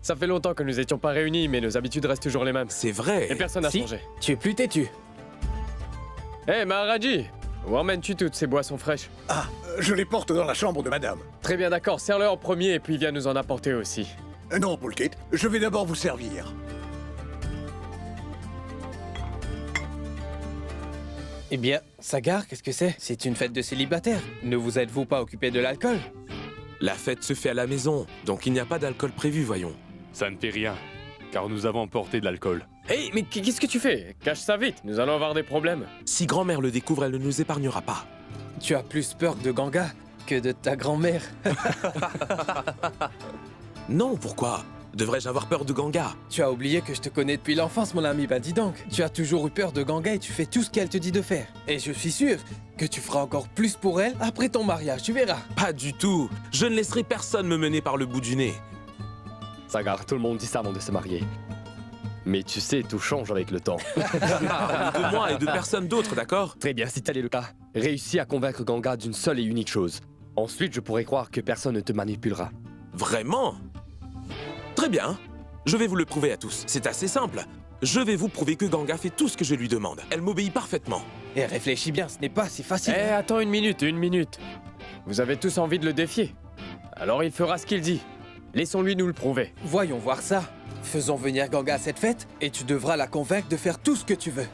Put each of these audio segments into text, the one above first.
Ça fait longtemps que nous n'étions pas réunis, mais nos habitudes restent toujours les mêmes. C'est vrai. Et personne n'a Si. changé. Tu es plus têtu. Hé, Maharaji, où emmènes-tu toutes ces boissons fraîches? Je les porte dans la chambre de madame. Très bien, d'accord, serre-le en premier et puis viens nous en apporter aussi. Non, Poulkit, je vais d'abord vous servir. Eh bien, Sagar, qu'est-ce que c'est? C'est une fête de célibataires. Ne vous êtes-vous pas occupé de l'alcool? La fête se fait à la maison, donc il n'y a pas d'alcool prévu, voyons. Ça ne fait rien, car nous avons emporté de l'alcool. Hé, mais qu'est-ce que tu fais? Cache ça vite, nous allons avoir des problèmes. Si grand-mère le découvre, elle ne nous épargnera pas. Tu as plus peur de Ganga que de ta grand-mère. Non, pourquoi? Devrais-je avoir peur de Ganga? Tu as oublié que je te connais depuis l'enfance, mon ami. Ben dis donc, tu as toujours eu peur de Ganga et tu fais tout ce qu'elle te dit de faire. Et je suis sûr que tu feras encore plus pour elle après ton mariage, tu verras. Pas du tout. Je ne laisserai personne me mener par le bout du nez. Sagar, tout le monde dit ça avant de se marier. Mais tu sais, tout change avec le temps. De moi et de personne d'autre, d'accord? Très bien, si tel est le cas, réussis à convaincre Ganga d'une seule et unique chose. Ensuite, je pourrai croire que personne ne te manipulera. Vraiment? Très bien. Je vais vous le prouver à tous. C'est assez simple. Je vais vous prouver que Ganga fait tout ce que je lui demande. Elle m'obéit parfaitement. Et réfléchis bien, ce n'est pas si Eh, facile. attends une minute. Vous avez tous envie de le défier. Alors il fera ce qu'il dit. Laissons-lui nous le prouver. Voyons voir ça. Faisons venir Ganga à cette fête et tu devras la convaincre de faire tout ce que tu veux.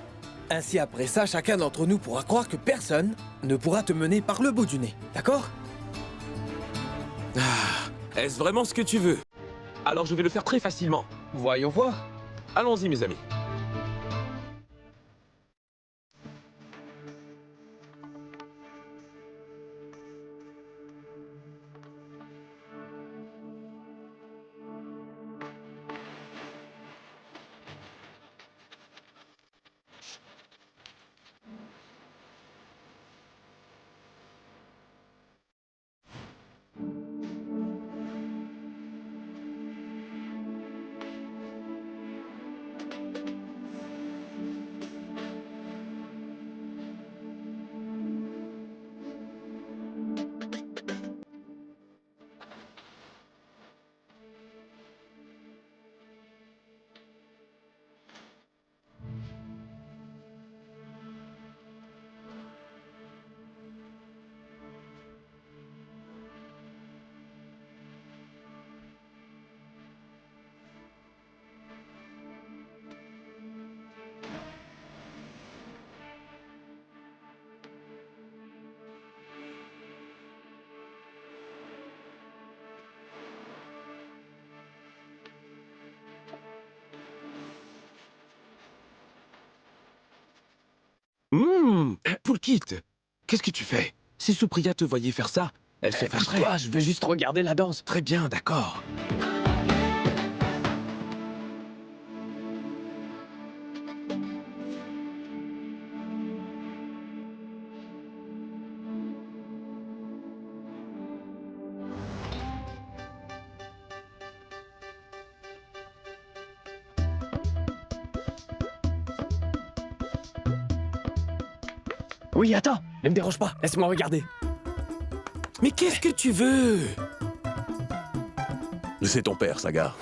Ainsi, après ça, chacun d'entre nous pourra croire que personne ne pourra te mener par le bout du nez. D'accord? Est-ce vraiment ce que tu veux? Alors je vais le faire très facilement. Voyons voir. Allons-y, mes amis. Poulkit, qu'est-ce que tu fais? Si Supriya te voyait faire ça, elle se fâcherait. Toi, je veux juste regarder la danse. Très bien, d'accord. Oui, attends, ne me dérange pas, laisse-moi regarder. Mais qu'est-ce que tu veux? C'est ton père, Sagar.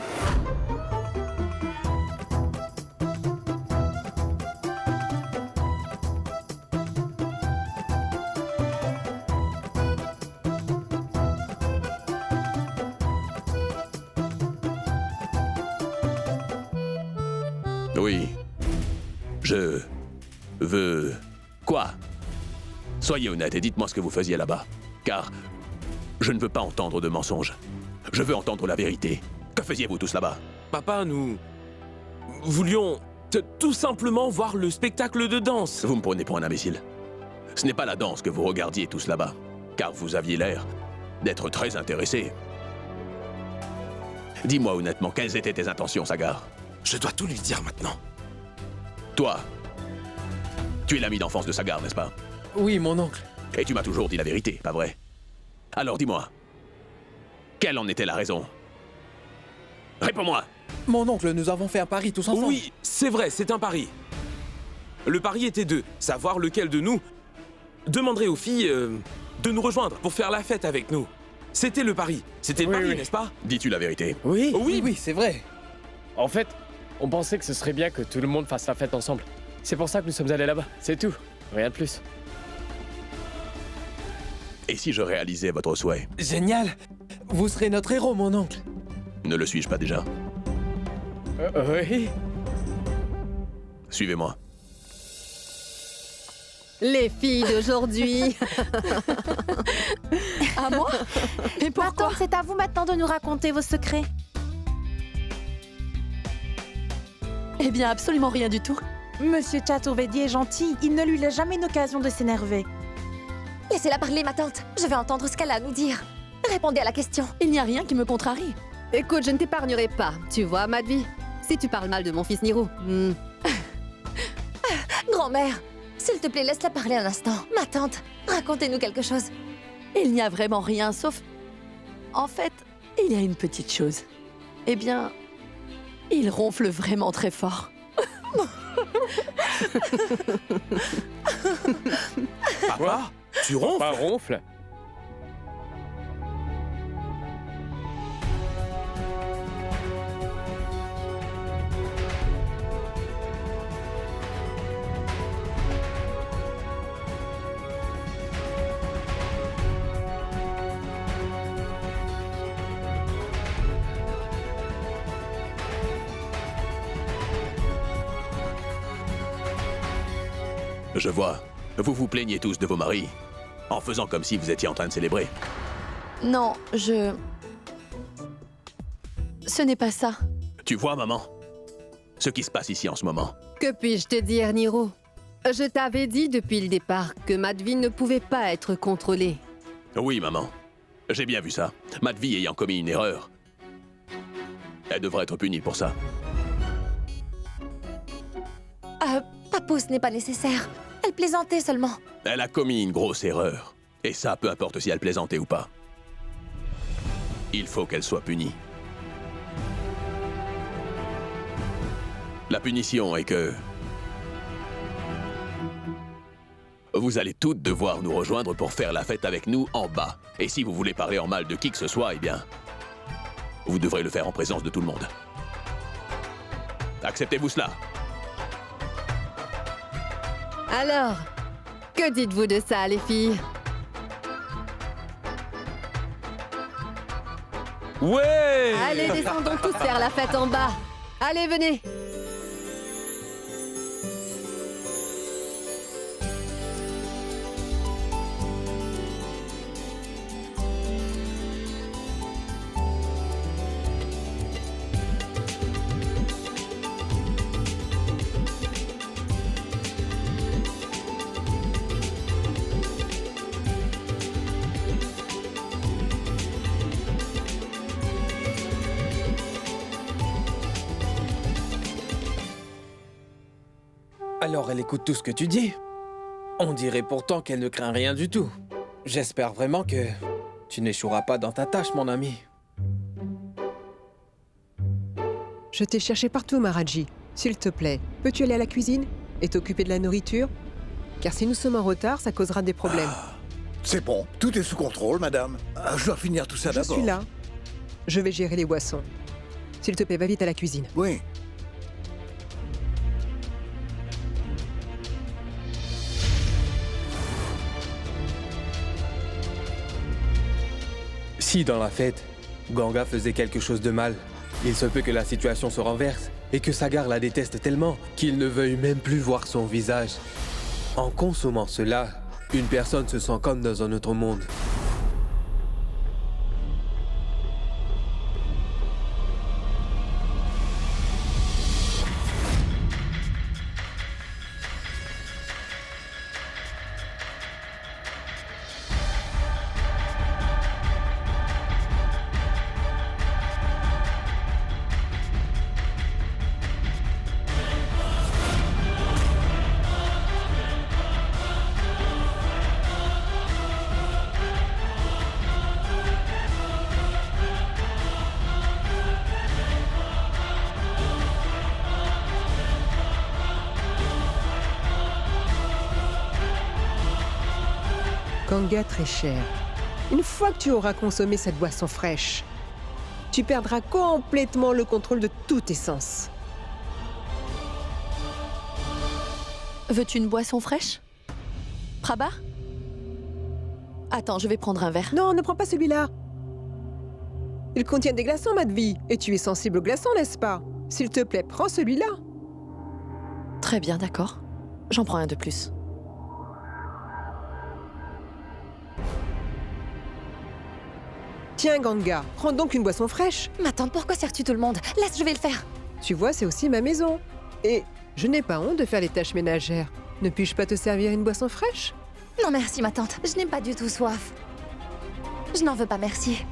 Oui. Je veux... Quoi? Soyez honnête et dites-moi ce que vous faisiez là-bas. Car je ne veux pas entendre de mensonges. Je veux entendre la vérité. Que faisiez-vous tous là-bas? Papa, nous voulions tout simplement voir le spectacle de danse. Vous me prenez pour un imbécile. Ce n'est pas la danse que vous regardiez tous là-bas. Car vous aviez l'air d'être très intéressé. Dis-moi honnêtement, quelles étaient tes intentions, Sagar? Je dois tout lui dire maintenant. Toi, tu es l'ami d'enfance de Sagar, n'est-ce pas? Oui, mon oncle. Et tu m'as toujours dit la vérité, pas vrai? Alors dis-moi, quelle en était la raison? Réponds-moi! Mon oncle, nous avons fait un pari tous ensemble. Oui, c'est vrai, c'est un pari. Le pari était de savoir lequel de nous demanderait aux filles de nous rejoindre pour faire la fête avec nous. C'était le pari. C'était le Oui, pari, oui. n'est-ce pas? Dis-tu la vérité? Oui. Oui, c'est vrai. En fait, on pensait que ce serait bien que tout le monde fasse la fête ensemble. C'est pour ça que nous sommes allés là-bas. C'est tout. Rien de plus. Et si je réalisais votre souhait? Génial. Vous serez notre héros, mon oncle. Ne le suis-je pas déjà? Oui. Suivez-moi. Les filles d'aujourd'hui. À moi? Et pourquoi? Attends, c'est à vous maintenant de nous raconter vos secrets. Eh bien, absolument rien du tout. Monsieur Chaturvedi est gentil, il ne lui laisse jamais une occasion de s'énerver. Laissez-la parler, ma tante. Je veux entendre ce qu'elle a à nous dire. Répondez à la question. Il n'y a rien qui me contrarie. Écoute, je ne t'épargnerai pas. Tu vois, Madvi, si tu parles mal de mon fils Niro. Grand-mère, s'il te plaît, laisse-la parler un instant. Ma tante, racontez-nous quelque chose. Il n'y a vraiment rien, sauf... En fait, il y a une petite chose. Eh bien, il ronfle vraiment très fort. Papa, tu ronfles? Pas ronfle. Je vois. Vous vous plaignez tous de vos maris, en faisant comme si vous étiez en train de célébrer. Non, Ce n'est pas ça. Tu vois, maman? Ce qui se passe ici en ce moment. Que puis-je te dire, Niro? Je t'avais dit depuis le départ que Madvi ne pouvait pas être contrôlée. Oui, maman. J'ai bien vu ça. Madvi ayant commis une erreur. Elle devrait être punie pour ça. Papou, ce n'est pas nécessaire. Elle plaisantait seulement. Elle a commis une grosse erreur. Et ça, peu importe si elle plaisantait ou pas. Il faut qu'elle soit punie. La punition est que... Vous allez toutes devoir nous rejoindre pour faire la fête avec nous en bas. Et si vous voulez parler en mal de qui que ce soit, eh bien... Vous devrez le faire en présence de tout le monde. Acceptez-vous cela? Alors, que dites-vous de ça, les filles? Ouais! Allez, descendons tous faire la fête en bas. Allez, venez. Alors elle écoute tout ce que tu dis. On dirait pourtant qu'elle ne craint rien du tout. J'espère vraiment que tu n'échoueras pas dans ta tâche, mon ami. Je t'ai cherché partout, Maharaji. S'il te plaît, peux-tu aller à la cuisine et t'occuper de la nourriture? Car si nous sommes en retard, ça causera des problèmes. C'est bon, tout est sous contrôle, madame. Je dois finir tout ça Je d'abord. suis là. Je vais gérer les boissons. S'il te plaît, va vite à la cuisine. Oui. Si dans la fête, Ganga faisait quelque chose de mal, il se peut que la situation se renverse et que Sagar la déteste tellement qu'il ne veuille même plus voir son visage. En consommant cela, une personne se sent comme dans un autre monde. Ganga très cher. Une fois que tu auras consommé cette boisson fraîche, tu perdras complètement le contrôle de tous tes sens. Veux-tu une boisson fraîche? Prabha? Attends, je vais prendre un verre. Non, ne prends pas celui-là. Ils contiennent des glaçons, Madvi. Et tu es sensible aux glaçons, n'est-ce pas? S'il te plaît, prends celui-là. Très bien, d'accord. J'en prends un de plus. Tiens, Ganga, prends donc une boisson fraîche. Ma tante, pourquoi sers-tu tout le monde? Laisse, je vais le faire. Tu vois, c'est aussi ma maison. Et je n'ai pas honte de faire les tâches ménagères. Ne puis-je pas te servir une boisson fraîche? Non merci, ma tante. Je n'ai pas du tout soif. Je n'en veux pas, merci.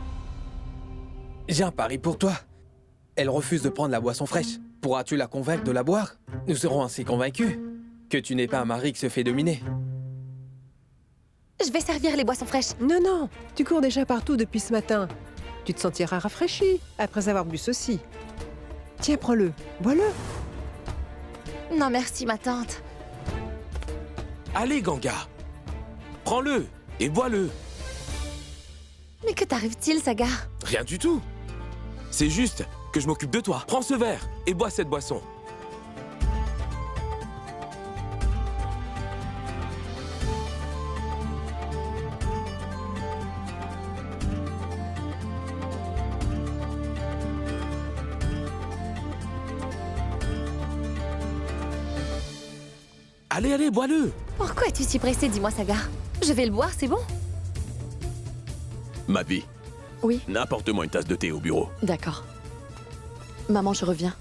J'ai un pari pour toi. Elle refuse de prendre la boisson fraîche. Pourras-tu la convaincre de la boire? Nous serons ainsi convaincus que tu n'es pas un mari qui se fait dominer. Je vais servir les boissons fraîches. Non, non, tu cours déjà partout depuis ce matin. Tu te sentiras rafraîchi après avoir bu ceci. Tiens, prends-le, bois-le. Non merci, ma tante. Allez, Ganga. Prends-le et bois-le. Mais que t'arrive-t-il, Sagar? Rien du tout. C'est juste que je m'occupe de toi. Prends ce verre et bois cette boisson. Allez, allez, bois-le. Pourquoi es-tu si pressé, dis-moi, Sagar? Je vais le boire, c'est bon? Madvi. Oui. Apporte-moi une tasse de thé au bureau. D'accord. Maman, je reviens.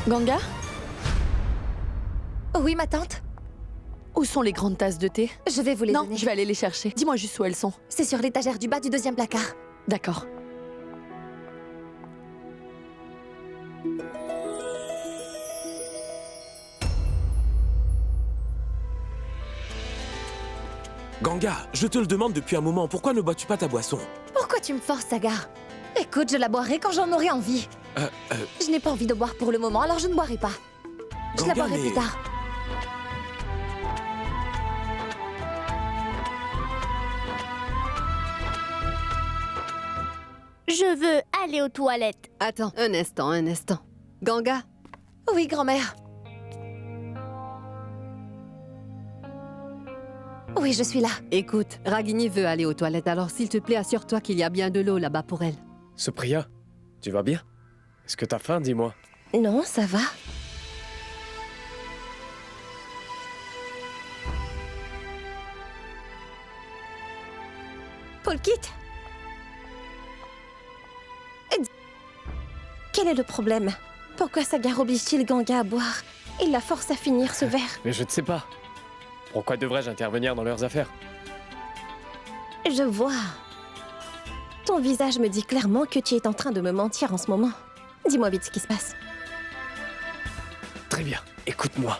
Ganga? Oui, ma tante? Où sont les grandes tasses de thé? Je vais vous les Non, donner. je vais aller les chercher. Dis-moi juste où elles sont. C'est sur l'étagère du bas du deuxième placard. D'accord. Ganga, je te le demande depuis un moment, pourquoi ne bois-tu pas ta boisson? Pourquoi tu me forces, Sagar? Écoute, je la boirai quand j'en aurai envie. Je n'ai pas envie de boire pour le moment, alors je ne boirai pas. Je la Ganga, boirai plus tard. Je veux aller aux toilettes. Attends, un instant. Ganga, Oui, grand-mère. Oui, je suis là. écoute, Ragini veut aller aux toilettes, alors s'il te plaît, assure-toi qu'il y a bien de l'eau là-bas pour elle. Supriya, tu vas bien? Est-ce que t'as faim, dis-moi? Non, ça va. Polkit? Quel est le problème? Pourquoi Sagar oblige-t-il Ganga à boire? Il la force à finir ce verre. Mais je ne sais pas. Pourquoi devrais-je intervenir dans leurs affaires? Je vois. Ton visage me dit clairement que tu es en train de me mentir en ce moment. Dis-moi vite ce qui se passe. Très bien, écoute-moi.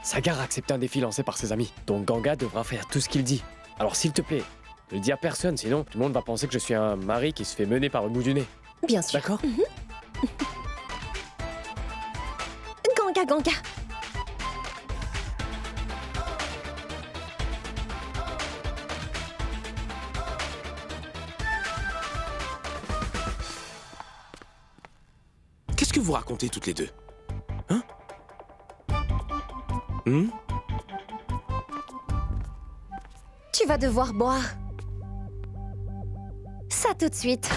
Sagar a accepté un défi lancé par ses amis, donc Ganga devra faire tout ce qu'il dit. Alors s'il te plaît, ne le dis à personne, sinon tout le monde va penser que je suis un mari qui se fait mener par le bout du nez. Bien sûr. D'accord? Ganga. Qu'est-ce que vous racontez toutes les deux? Hein? Tu vas devoir boire. Ça tout de suite.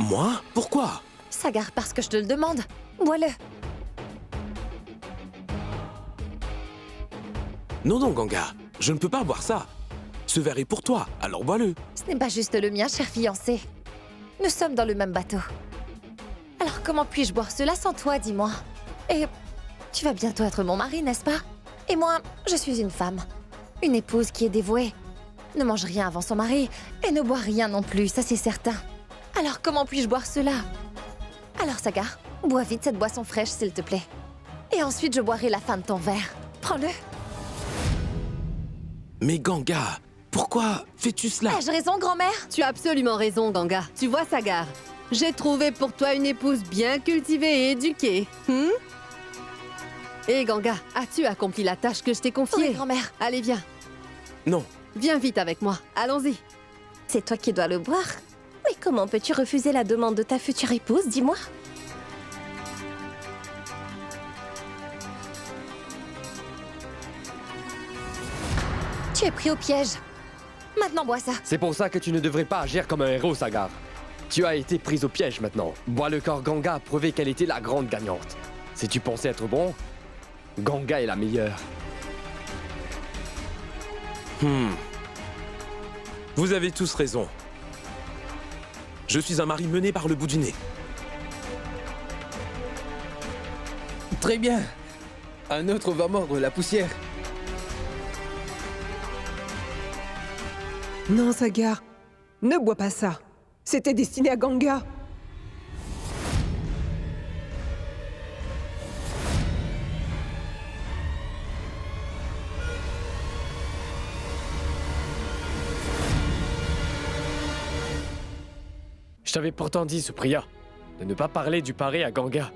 Moi? Pourquoi? Sagar, parce que je te le demande. Bois-le. Non, non, Ganga, je ne peux pas boire ça. Ce verre est pour toi, alors bois-le. Ce n'est pas juste le mien, cher fiancé. Nous sommes dans le même bateau. Alors comment puis-je boire cela sans toi, dis-moi? Et tu vas bientôt être mon mari, n'est-ce pas? Et moi, je suis une femme. Une épouse qui est dévouée ne mange rien avant son mari et ne boit rien non plus, ça c'est certain. Alors comment puis-je boire cela? Alors Sagar, bois vite cette boisson fraîche s'il te plaît. Et ensuite je boirai la fin de ton verre. Prends-le. Mais Ganga, pourquoi fais-tu cela? Ai-je raison, grand-mère? Tu as absolument raison, Ganga. Tu vois, Sagar, j'ai trouvé pour toi une épouse bien cultivée et éduquée. Hé, Ganga, as-tu accompli la tâche que je t'ai confiée? Oui, grand-mère. Allez, viens. Non. Viens vite avec moi. Allons-y. C'est toi qui dois le boire. Mais comment peux-tu refuser la demande de ta future épouse, dis-moi? Tu es pris au piège. Maintenant, bois ça. C'est pour ça que tu ne devrais pas agir comme un héros, Sagar. Tu as été prise au piège maintenant. Bois le corps Ganga a prouvé qu'elle était la grande gagnante. Si tu pensais être bon, Ganga est la meilleure. Vous avez tous raison. Je suis un mari mené par le bout du nez. Très bien. Un autre va mordre la poussière. Non, Sagar, ne bois pas ça. C'était destiné à Ganga. Je t'avais pourtant dit, Supriya, de ne pas parler du pari à Ganga.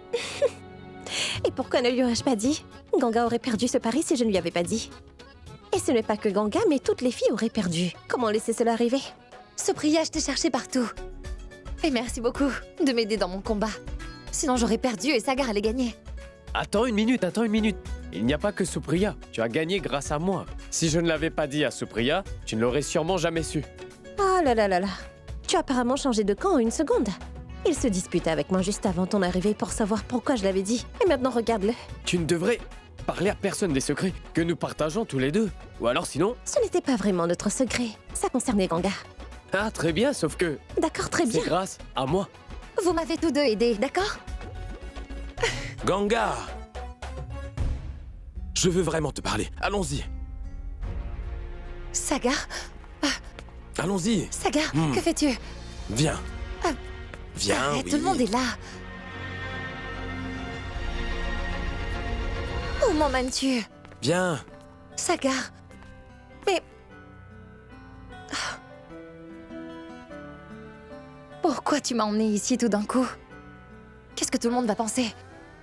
Et pourquoi ne lui aurais-je pas dit? Ganga aurait perdu ce pari si je ne lui avais pas dit. Et ce n'est pas que Ganga, mais toutes les filles auraient perdu. Comment laisser cela arriver? Supriya, je t'ai cherché partout. Et merci beaucoup de m'aider dans mon combat. Sinon j'aurais perdu et Sagar allait gagner. Attends une minute. Il n'y a pas que Supriya. Tu as gagné grâce à moi. Si je ne l'avais pas dit à Supriya, tu ne l'aurais sûrement jamais su. Oh là là là là. Tu as apparemment changé de camp en une seconde. Il se disputait avec moi juste avant ton arrivée pour savoir pourquoi je l'avais dit. Et maintenant regarde-le. Tu ne devrais parler à personne des secrets que nous partageons tous les deux. Ou alors sinon... Ce n'était pas vraiment notre secret. Ça concernait Ganga. Ah, très bien, sauf que... D'accord, très bien. C'est grâce à moi. Vous m'avez tous deux aidés, d'accord? Ganga! Je veux vraiment te parler. Allons-y. Sagar? Allons-y. Sagar, que fais-tu? Viens. Viens, arrête, oui. tout le monde est là. Où m'emmènes-tu? Viens. Sagar. Mais... Pourquoi tu m'as emmené ici tout d'un coup? Qu'est-ce que tout le monde va penser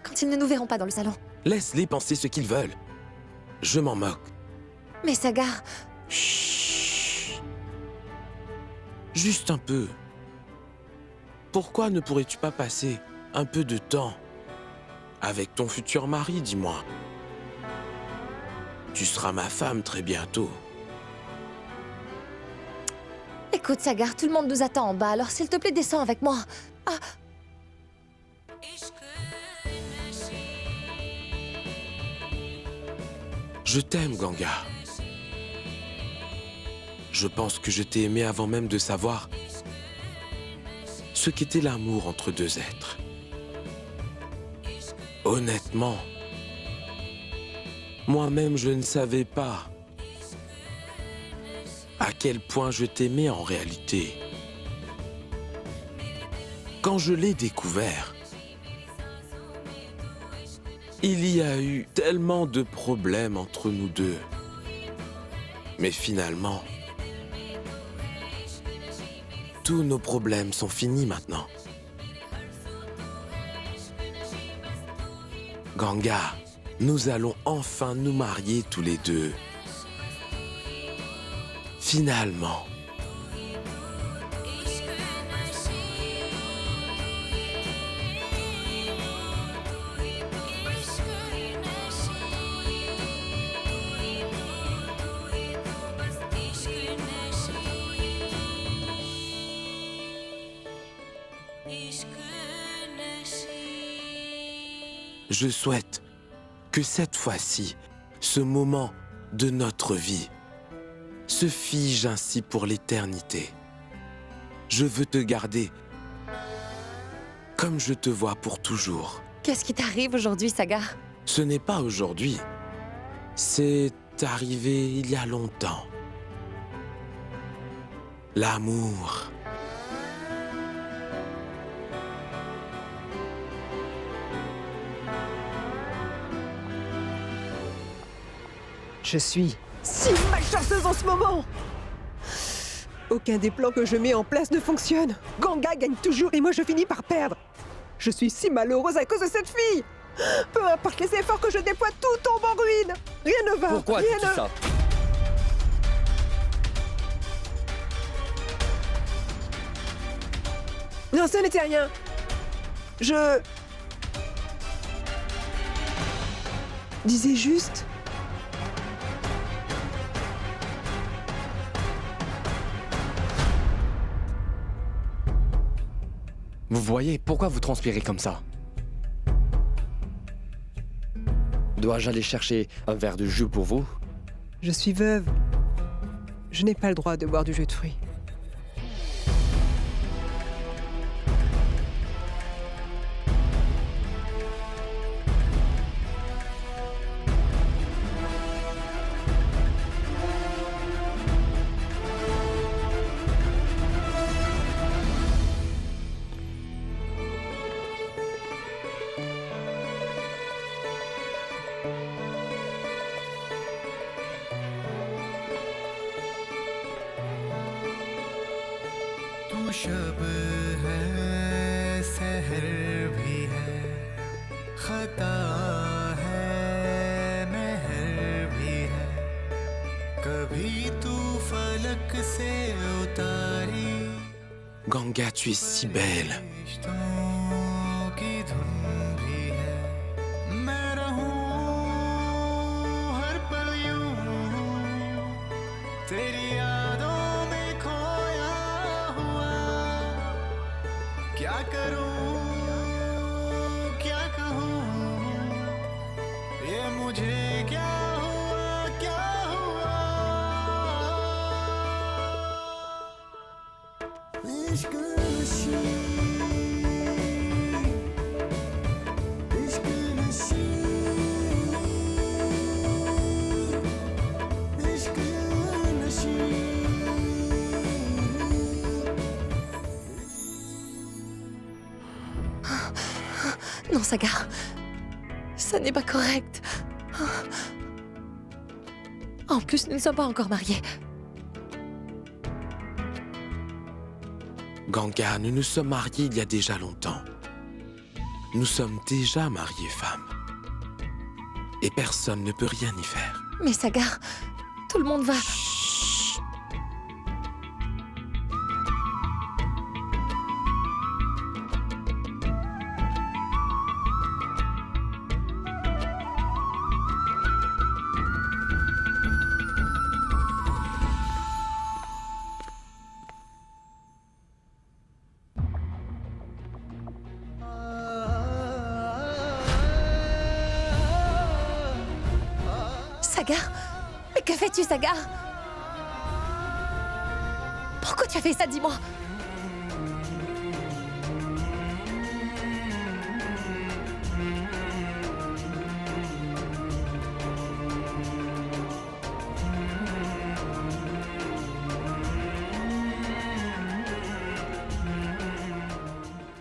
quand ils ne nous verront pas dans le salon? Laisse-les penser ce qu'ils veulent. Je m'en moque. Mais Sagar... Chut. Juste un peu. Pourquoi ne pourrais-tu pas passer un peu de temps avec ton futur mari, dis-moi? Tu seras ma femme très bientôt. Écoute, Sagar, tout le monde nous attend en bas, alors s'il te plaît, descends avec moi. Ah. Je t'aime, Ganga. Je pense que je t'ai aimé avant même de savoir ce qu'était l'amour entre deux êtres. Honnêtement, moi-même, je ne savais pas à quel point je t'aimais en réalité. Quand je l'ai découvert, il y a eu tellement de problèmes entre nous deux. Mais finalement, tous nos problèmes sont finis maintenant. Ganga, nous allons enfin nous marier tous les deux. Finalement. Je souhaite que cette fois-ci, ce moment de notre vie se fige ainsi pour l'éternité. Je veux te garder comme je te vois pour toujours. Qu'est-ce qui t'arrive aujourd'hui, Sagar? Ce n'est pas aujourd'hui. C'est est arrivé il y a longtemps. L'amour. Je suis si malchanceuse en ce moment. Aucun des plans que je mets en place ne fonctionne. Ganga gagne toujours et moi je finis par perdre. Je suis si malheureuse à cause de cette fille. Peu importe les efforts que je déploie, tout tombe en ruine. Rien ne va. Pourquoi rien dis-tu ça? Non, ce n'était rien. Je disais juste... Vous voyez, pourquoi vous transpirez comme ça? Dois-je aller chercher un verre de jus pour vous? Je suis veuve. Je n'ai pas le droit de boire du jus de fruits. शब है सहर भी है खता है महर भी है कभी तू फलक से उतारी Ganga, tu es si belle. की धुन भी है मैं रहूं हर पल यूं तेरी यादों में खोया हुआ क्या करूं क्या कहूं ये मुझे क्या हुआ क्या हुआ इश्क नशी इश्क नशी इश्क नशी Non, Sagar. Ça n'est pas correct. En plus, nous ne sommes pas encore mariés. Ganga, nous nous sommes mariés il y a déjà longtemps. Nous sommes déjà mariés femmes. Et personne ne peut rien y faire. Mais Sagar, tout le monde va... Sagar? Mais que fais-tu, Sagar? Pourquoi tu as fait ça, dis-moi?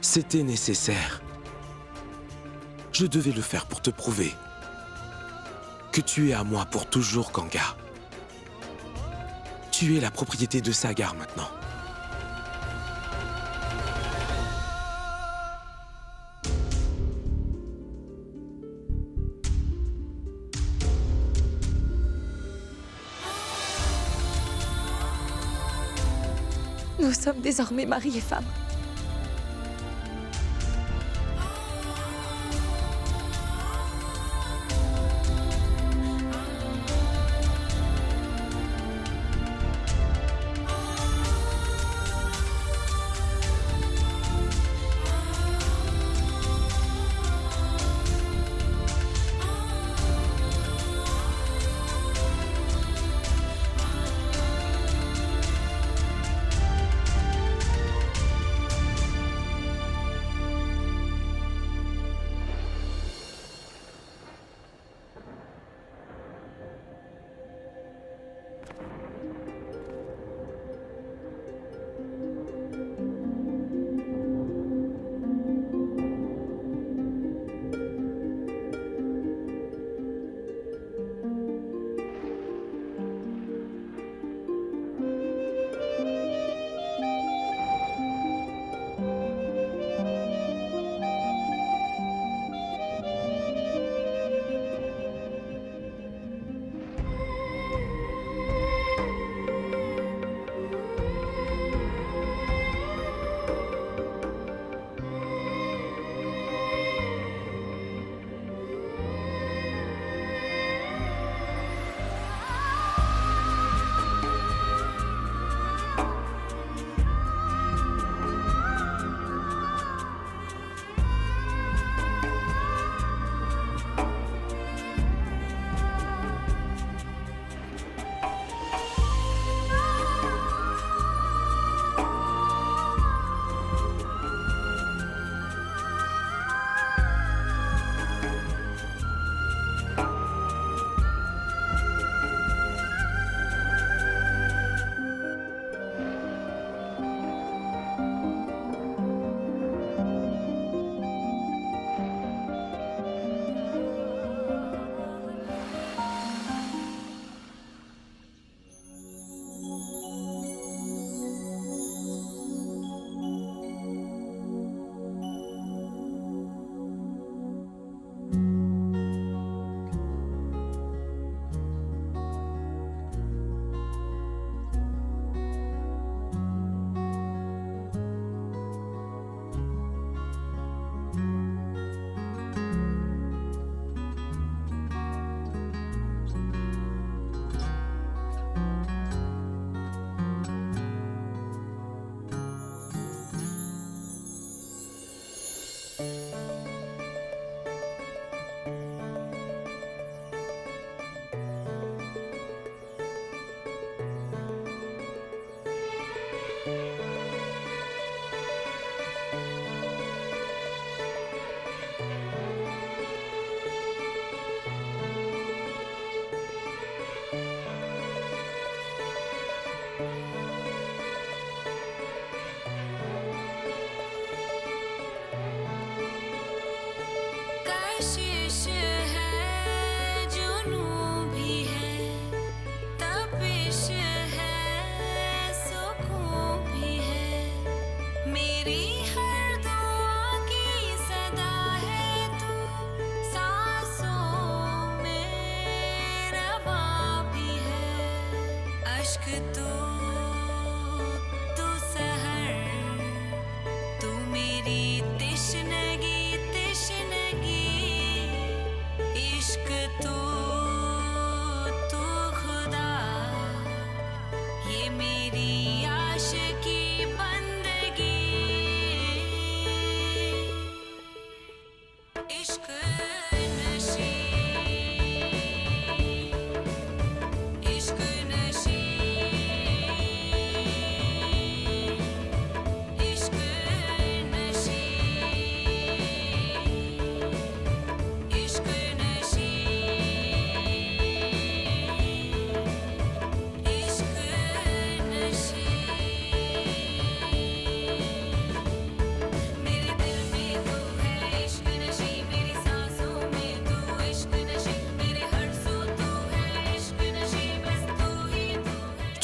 C'était nécessaire. Je devais le faire pour te prouver que tu es à moi pour toujours, Ganga. Tu es la propriété de Sagar maintenant. Nous sommes désormais mari et femme.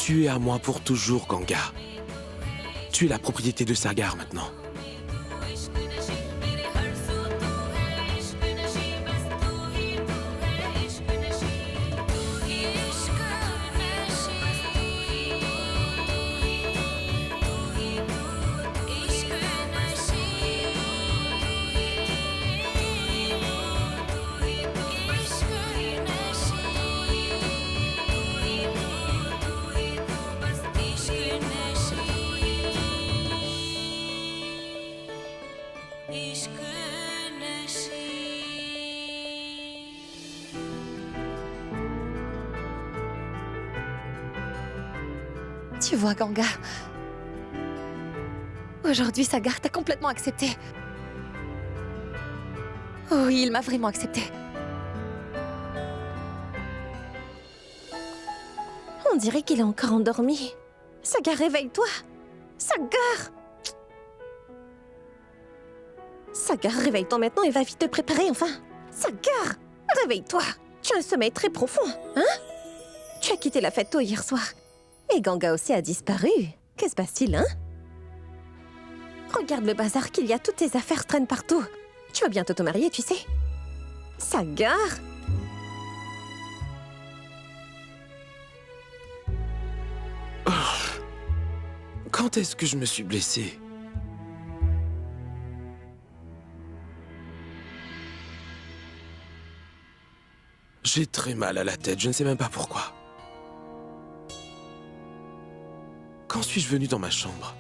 Tu es à moi pour toujours, Ganga. Tu es la propriété de Sagar maintenant. Tu vois, Ganga, aujourd'hui, Sagar t'a complètement accepté. Oui, il m'a vraiment accepté. On dirait qu'il est encore endormi. Sagar, réveille-toi. Sagar! Sagar, réveille-toi maintenant et va vite te préparer, enfin. Sagar, réveille-toi. Tu as un sommeil très profond, hein? Tu as quitté la fête tôt hier soir. Et Ganga aussi a disparu. Que se passe-t-il, hein? Regarde le bazar qu'il y a, toutes tes affaires traînent partout. Tu vas bientôt te marier, tu sais. Sagar? Quand est-ce que je me suis blessé? J'ai très mal à la tête, je ne sais même pas pourquoi. Quand suis-je venu dans ma chambre?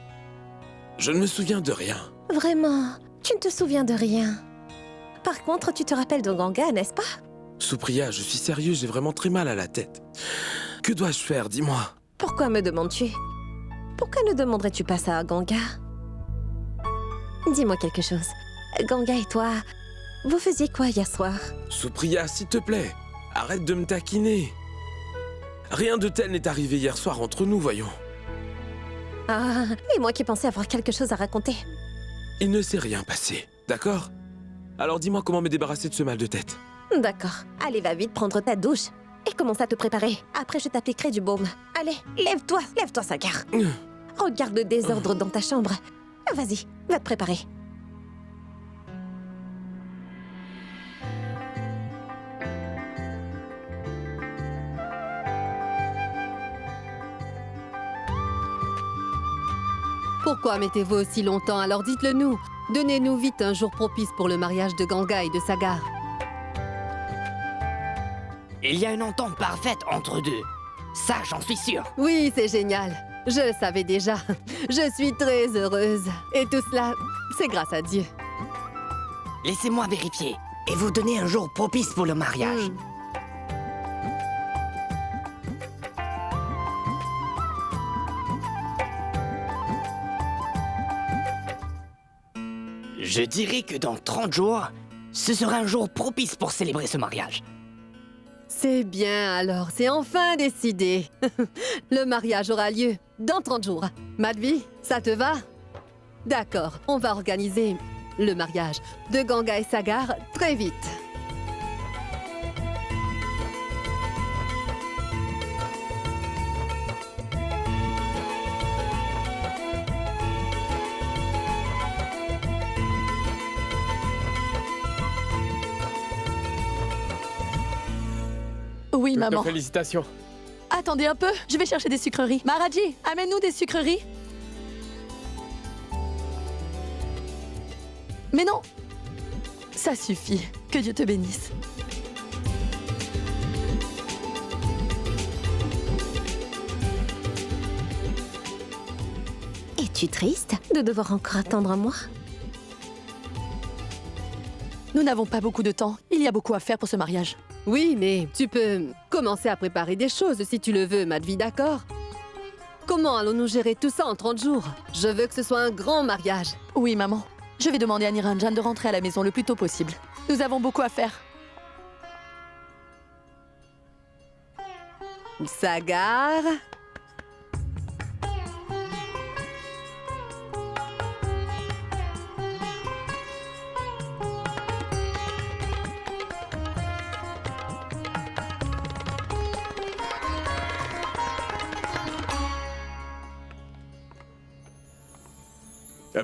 Je ne me souviens de rien. Vraiment, tu ne te souviens de rien. Par contre, tu te rappelles de Ganga, n'est-ce pas? Supriya, je suis sérieux, j'ai vraiment très mal à la tête. Que dois-je faire, dis-moi? Pourquoi me demandes-tu? Pourquoi ne demanderais-tu pas ça à Ganga? Dis-moi quelque chose. Ganga et toi, vous faisiez quoi hier soir? Supriya, s'il te plaît, arrête de me taquiner. Rien de tel n'est arrivé hier soir entre nous, voyons. Ah, et moi qui pensais avoir quelque chose à raconter. Il ne s'est rien passé, d'accord? Alors dis-moi comment me débarrasser de ce mal de tête. D'accord. Allez, va vite prendre ta douche. Et commence à te préparer. Après, je t'appliquerai du baume. Allez, lève-toi, Sagar. Regarde le désordre dans ta chambre. Vas-y, va te préparer. Pourquoi mettez-vous aussi longtemps? Alors dites-le nous. Donnez-nous vite un jour propice pour le mariage de Ganga et de Sagar. Il y a une entente parfaite entre deux. Ça, j'en suis sûre. Oui, c'est génial. Je le savais déjà. Je suis très heureuse. Et tout cela, c'est grâce à Dieu. Laissez-moi vérifier et vous donner un jour propice pour le mariage. Je dirais que dans 30 jours, ce sera un jour propice pour célébrer ce mariage. C'est bien alors, c'est enfin décidé. Le mariage aura lieu dans 30 jours. Madhvi, ça te va? D'accord, on va organiser le mariage de Ganga et Sagar très vite. Oui, maman. Félicitations. Attendez un peu, je vais chercher des sucreries. Maharaji, amène-nous des sucreries. Mais non! Ça suffit. Que Dieu te bénisse. Es-tu triste de devoir encore attendre un mois? Nous n'avons pas beaucoup de temps. Il y a beaucoup à faire pour ce mariage. Oui, mais tu peux commencer à préparer des choses si tu le veux, Madhvi, d'accord? Comment allons-nous gérer tout ça en 30 jours? Je veux que ce soit un grand mariage. Oui, maman. Je vais demander à Niranjan de rentrer à la maison le plus tôt possible. Nous avons beaucoup à faire. Sagar.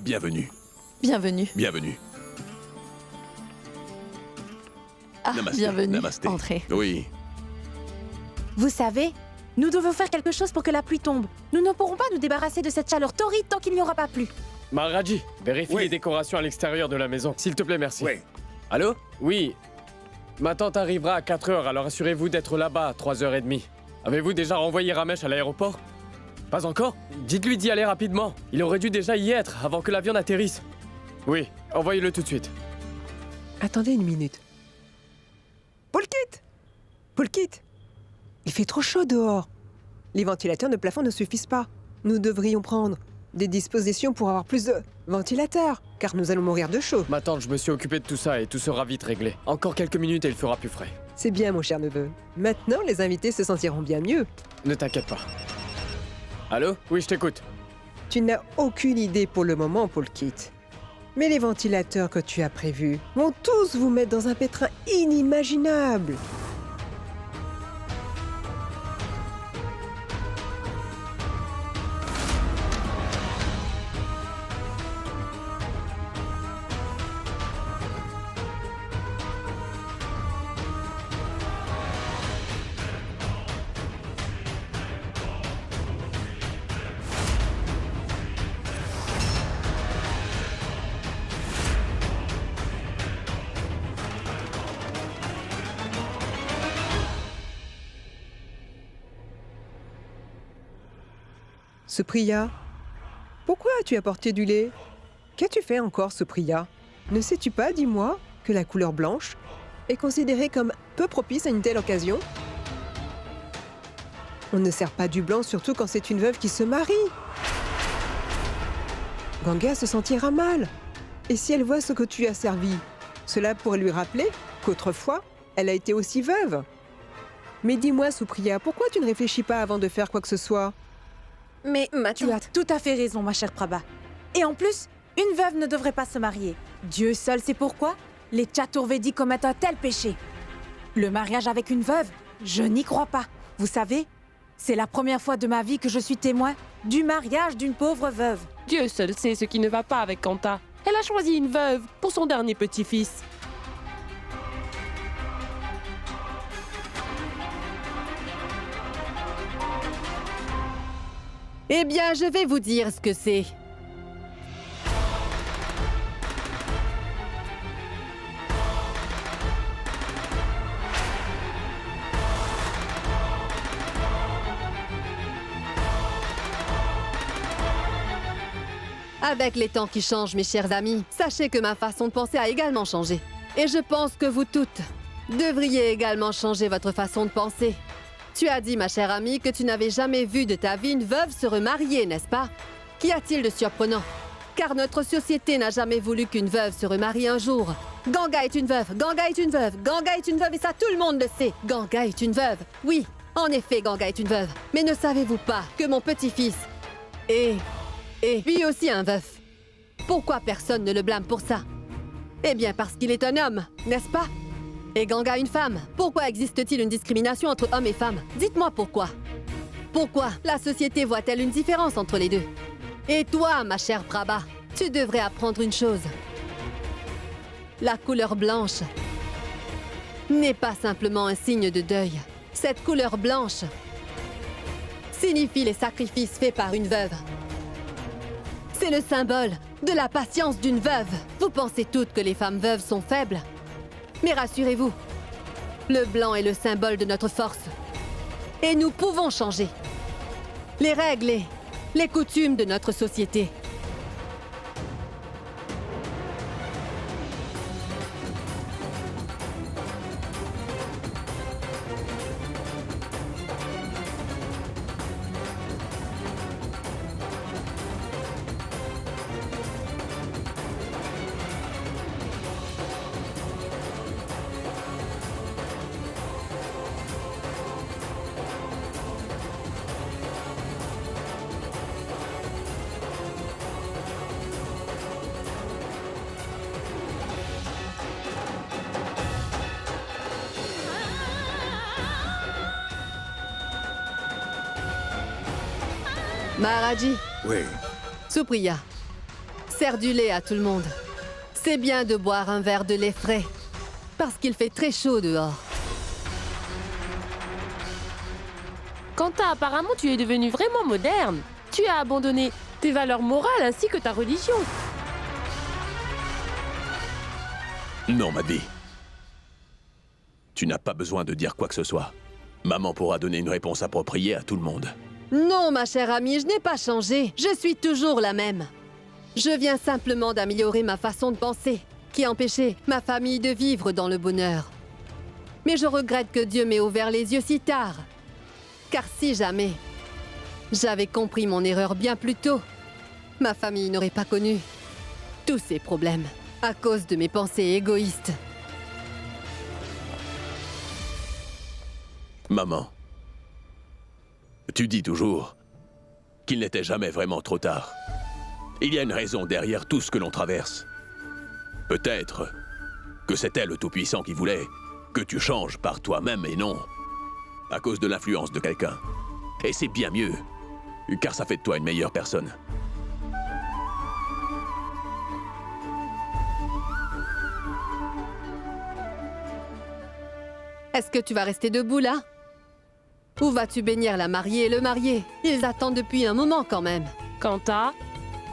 Bienvenue. Bienvenue. Bienvenue. Ah, Namasté. bienvenue. Namasté. Entrez. Oui. Vous savez, nous devons faire quelque chose pour que la pluie tombe. Nous ne pourrons pas nous débarrasser de cette chaleur torride tant qu'il n'y aura pas plu. Maharaji, vérifie les décorations à l'extérieur de la maison. S'il te plaît, merci. Oui. Allô? Oui. Ma tante arrivera à 4h, alors assurez-vous d'être là-bas à 3h30. Avez-vous déjà renvoyé Ramesh à l'aéroport? Pas encore? Dites-lui d'y aller rapidement. Il aurait dû déjà y être avant que l'avion n'atterrisse. Oui, envoyez-le tout de suite. Attendez une minute. Polkit! Polkit! Il fait trop chaud dehors. Les ventilateurs de plafond ne suffisent pas. Nous devrions prendre des dispositions pour avoir plus de ventilateurs, car nous allons mourir de chaud. Ma tante, je me suis occupé de tout ça et tout sera vite réglé. Encore quelques minutes et il fera plus frais. C'est bien, mon cher neveu. Maintenant, les invités se sentiront bien mieux. Ne t'inquiète pas. Allô? Oui, je t'écoute. Tu n'as aucune idée pour le moment, Paul Kit. Mais les ventilateurs que tu as prévus vont tous vous mettre dans un pétrin inimaginable. Supriya, pourquoi as-tu apporté du lait? Qu'as-tu fait encore, Supriya? Ne sais-tu pas, dis-moi, que la couleur blanche est considérée comme peu propice à une telle occasion? On ne sert pas du blanc, surtout quand c'est une veuve qui se marie. Ganga se sentira mal. Et si elle voit ce que tu as servi, cela pourrait lui rappeler qu'autrefois, elle a été aussi veuve. Mais dis-moi, Supriya, pourquoi tu ne réfléchis pas avant de faire quoi que ce soit? Mais Tu as tout à fait raison, ma chère Prabha. Et en plus, une veuve ne devrait pas se marier. Dieu seul sait pourquoi les Chaturvédis commettent un tel péché. Le mariage avec une veuve, je n'y crois pas. Vous savez, c'est la première fois de ma vie que je suis témoin du mariage d'une pauvre veuve. Dieu seul sait ce qui ne va pas avec Kanta. Elle a choisi une veuve pour son dernier petit-fils. Eh bien, je vais vous dire ce que c'est. Avec les temps qui changent, mes chers amis, sachez que ma façon de penser a également changé. Et je pense que vous toutes devriez également changer votre façon de penser. Tu as dit, ma chère amie, que tu n'avais jamais vu de ta vie une veuve se remarier, n'est-ce pas? Qu'y a-t-il de surprenant? Car notre société n'a jamais voulu qu'une veuve se remarie un jour. Ganga est une veuve, Ganga est une veuve, Ganga est une veuve et ça tout le monde le sait. Ganga est une veuve. Oui, en effet, Ganga est une veuve. Mais ne savez-vous pas que mon petit-fils est lui aussi un veuf? Pourquoi personne ne le blâme pour ça? Eh bien parce qu'il est un homme, n'est-ce pas? Et Ganga une femme. Pourquoi existe-t-il une discrimination entre hommes et femmes? Dites-moi pourquoi. Pourquoi la société voit-elle une différence entre les deux? Et toi, ma chère Prabha, tu devrais apprendre une chose. La couleur blanche n'est pas simplement un signe de deuil. Cette couleur blanche signifie les sacrifices faits par une veuve. C'est le symbole de la patience d'une veuve. Vous pensez toutes que les femmes veuves sont faibles? Mais rassurez-vous, le blanc est le symbole de notre force. Et nous pouvons changer les règles et les coutumes de notre société. Maharaji. Oui. Supriya, sers du lait à tout le monde. C'est bien de boire un verre de lait frais, parce qu'il fait très chaud dehors. Kanta, apparemment, tu es devenu vraiment moderne. Tu as abandonné tes valeurs morales ainsi que ta religion. Non, Madvi. Tu n'as pas besoin de dire quoi que ce soit. Maman pourra donner une réponse appropriée à tout le monde. Non, ma chère amie, je n'ai pas changé. Je suis toujours la même. Je viens simplement d'améliorer ma façon de penser, qui empêchait ma famille de vivre dans le bonheur. Mais je regrette que Dieu m'ait ouvert les yeux si tard. Car si jamais j'avais compris mon erreur bien plus tôt, ma famille n'aurait pas connu tous ces problèmes à cause de mes pensées égoïstes. Maman, tu dis toujours qu'il n'était jamais vraiment trop tard. Il y a une raison derrière tout ce que l'on traverse. Peut-être que c'était le Tout-Puissant qui voulait que tu changes par toi-même et non à cause de l'influence de quelqu'un. Et c'est bien mieux, car ça fait de toi une meilleure personne. Est-ce que tu vas rester debout là? Ou vas-tu bénir la mariée et le marié? Ils attendent depuis un moment quand même. Quanta,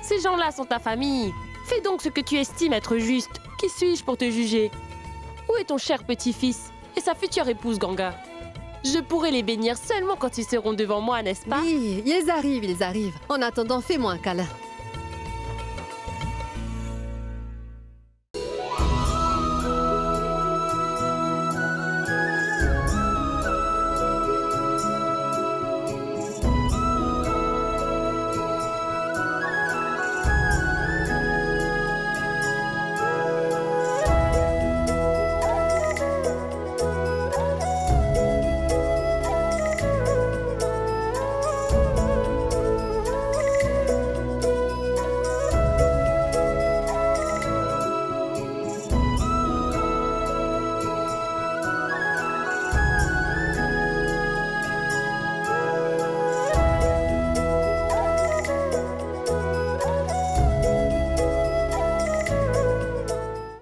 ces gens-là sont ta famille. Fais donc ce que tu estimes être juste. Qui suis-je pour te juger? Où est ton cher petit-fils et sa future épouse Ganga? Je pourrai les bénir seulement quand ils seront devant moi, n'est-ce pas? Oui, ils arrivent. En attendant, fais-moi un câlin.